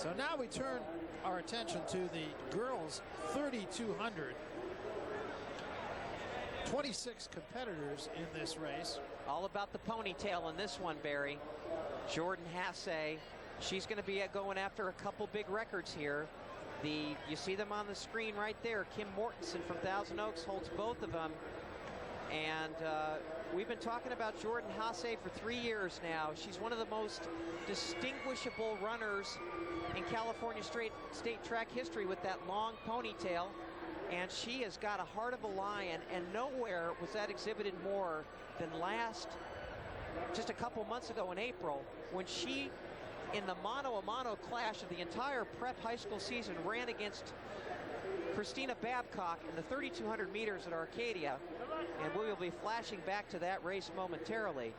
So now we turn our attention to the girls 3,200. 26 competitors in this race. All about the ponytail in this one, Barry. Jordan Hasay, she's going to be going after a couple big records here. You see them on the screen right there. Kim Mortensen from Thousand Oaks holds both of them. And we've been talking about Jordan Hasay for 3 years now. She's one of the most distinguishable runners in California state track history with that long ponytail. And she has got a heart of a lion, and nowhere was that exhibited more than just a couple months ago in April, when she, in the mano-a-mano clash of the entire prep high school season, ran against Christina Babcock in the 3,200 meters at Arcadia. And we will be flashing back to that race momentarily.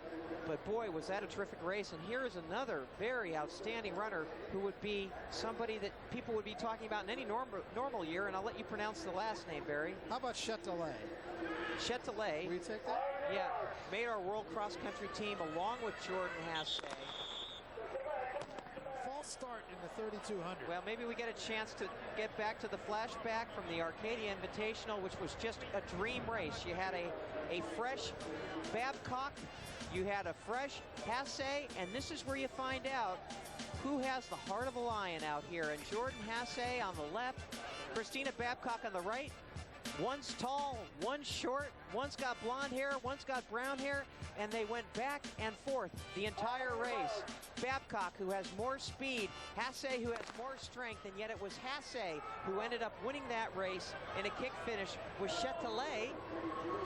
But boy, was that a terrific race. And here is another very outstanding runner who would be somebody that people would be talking about in any normal year. And I'll let you pronounce the last name, Barry. How about Chetelat? Chetelat. Will you take that? Yeah, made our world cross country team along with Jordan Hasay. False start in the 3,200. Well, maybe we get a chance to get back to the flashback from the Arcadia Invitational, which was just a dream race. You had a fresh Babcock, you had a fresh Hasay, and this is where you find out who has the heart of a lion out here. And Jordan Hasay on the left, Christina Babcock on the right. One's tall, one's short, one's got blonde hair, one's got brown hair, and they went back and forth the entire race. Babcock, who has more speed, Hasay, who has more strength, and yet it was Hasay who ended up winning that race in a kick finish, with Chetelat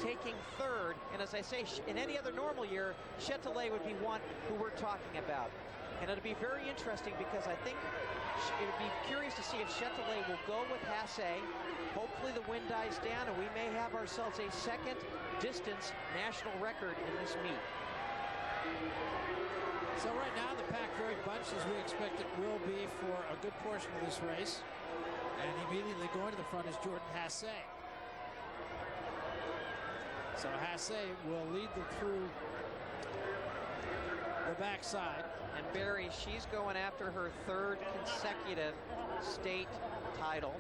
taking third. And as I say, in any other normal year, Chetelat would be one who we're talking about. And it'll be very interesting, because I think it would be curious to see if Chetelat will go with Hasay. Hopefully the wind dies down and we may have ourselves a second distance national record in this meet. So right now the pack very bunched, as we expect it will be for a good portion of this race. And immediately going to the front is Jordan Hasay. So Hasay will lead them through the backside. And Barry, she's going after her third consecutive state title.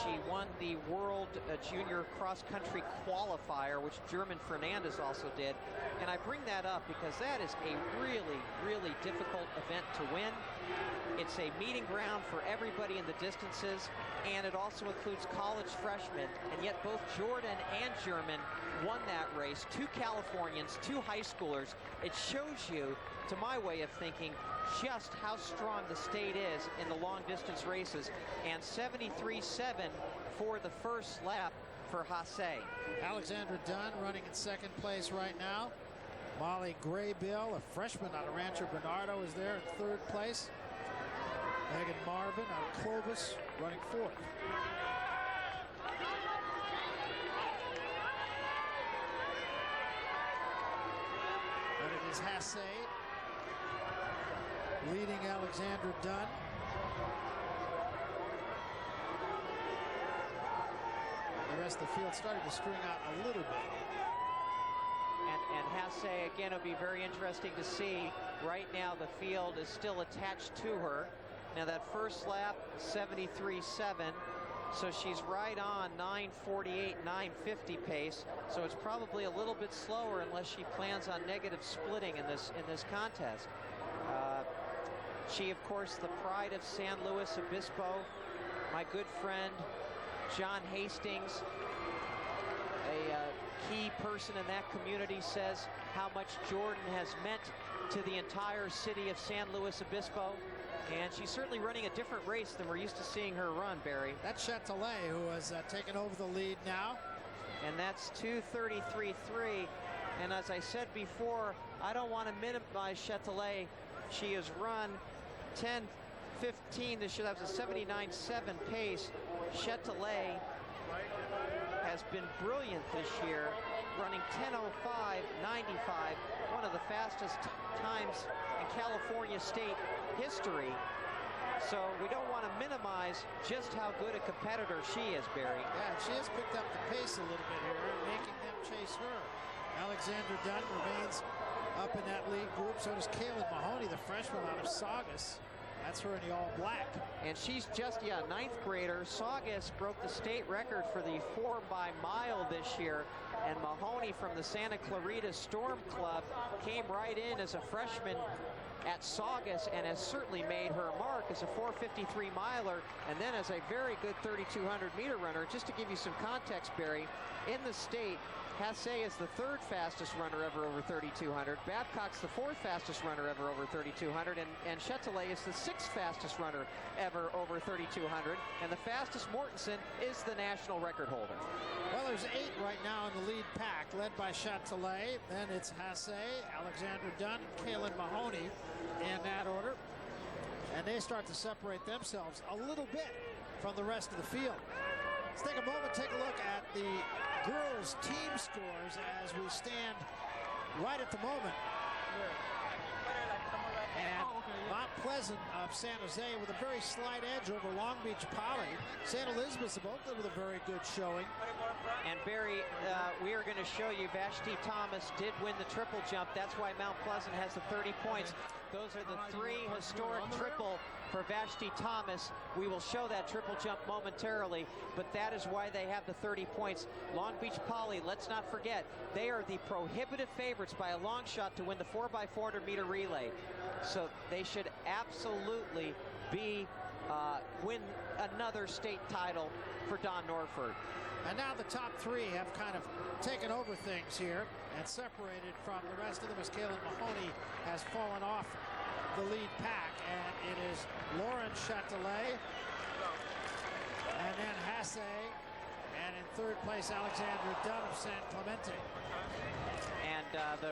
She won the World Junior Cross Country Qualifier, which German Fernandez also did. And I bring that up because that is a really, really difficult event to win. It's a meeting ground for everybody in the distances, and it also includes college freshmen. And yet both Jordan and German won that race. Two Californians, two high schoolers. It shows you, to my way of thinking, just how strong the state is in the long distance races. And 73.7 for the first lap for Hasay. Alexandra Dunn running in second place right now. Molly Graybill, a freshman out of Rancho Bernardo, is there in third place. Megan Marvin out of Clovis running fourth. But it is Hasay leading Alexandra Dunn. The rest of the field starting to string out a little bit. And Hasay, again, it'll be very interesting to see. Right now, the field is still attached to her. Now, that first lap, 73.7, so she's right on 9:48, 9:50 pace. So it's probably a little bit slower unless she plans on negative splitting in this contest. She, of course, the pride of San Luis Obispo. My good friend, John Hastings, a key person in that community, says how much Jordan has meant to the entire city of San Luis Obispo. And she's certainly running a different race than we're used to seeing her run, Barry. That's Chetelat, who has taken over the lead now. And that's 2:33.3. And as I said before, I don't want to minimize Chetelat. She has run 10:15 this year. That was a 79.7 pace. Chetelat has been brilliant this year, running 10:05.95, one of the fastest times in California state history. So we don't want to minimize just how good a competitor she is, Barry. Yeah, she has picked up the pace a little bit here, making them chase her. Alexandra Dunn remains up in that lead group. So does Kaylin Mahoney, the freshman out of Saugus. That's her in the all black. And she's just, ninth grader. Saugus broke the state record for the 4 by mile this year. And Mahoney from the Santa Clarita Storm Club came right in as a freshman at Saugus and has certainly made her mark as a 4:53 miler and then as a very good 3,200 meter runner. Just to give you some context, Barry, in the state, Hasay is the 3rd fastest runner ever over 3,200. Babcock's the 4th fastest runner ever over 3,200. And Chetelat is the 6th fastest runner ever over 3,200. And the fastest Mortensen is the national record holder. Well, there's 8 right now in the lead pack, led by Chetelat. Then it's Hasay, Alexandra Dunn, and Kaylin Mahoney in that order. And they start to separate themselves a little bit from the rest of the field. Let's take a moment, take a look at the girls' team scores as we stand right at the moment. And Mount Pleasant of San Jose with a very slight edge over Long Beach Poly. St. Elizabeth's both with a very good showing. And Barry, we are going to show you Vashti Thomas did win the triple jump. That's why Mount Pleasant has the 30 points. Those are the 3 historic triple for Vashti Thomas. We will show that triple jump momentarily, but that is why they have the 30 points. Long Beach Poly, let's not forget, they are the prohibitive favorites by a long shot to win the 4x400 meter relay. So they should absolutely be win another state title for Don Norford. And now the top 3 have kind of taken over things here and separated from the rest of them as Kaylin Mahoney has fallen off the lead pack. And it is Laurynne Chetelat, and then Hasay, and in 3rd place Alexandra Dunn of San Clemente. And the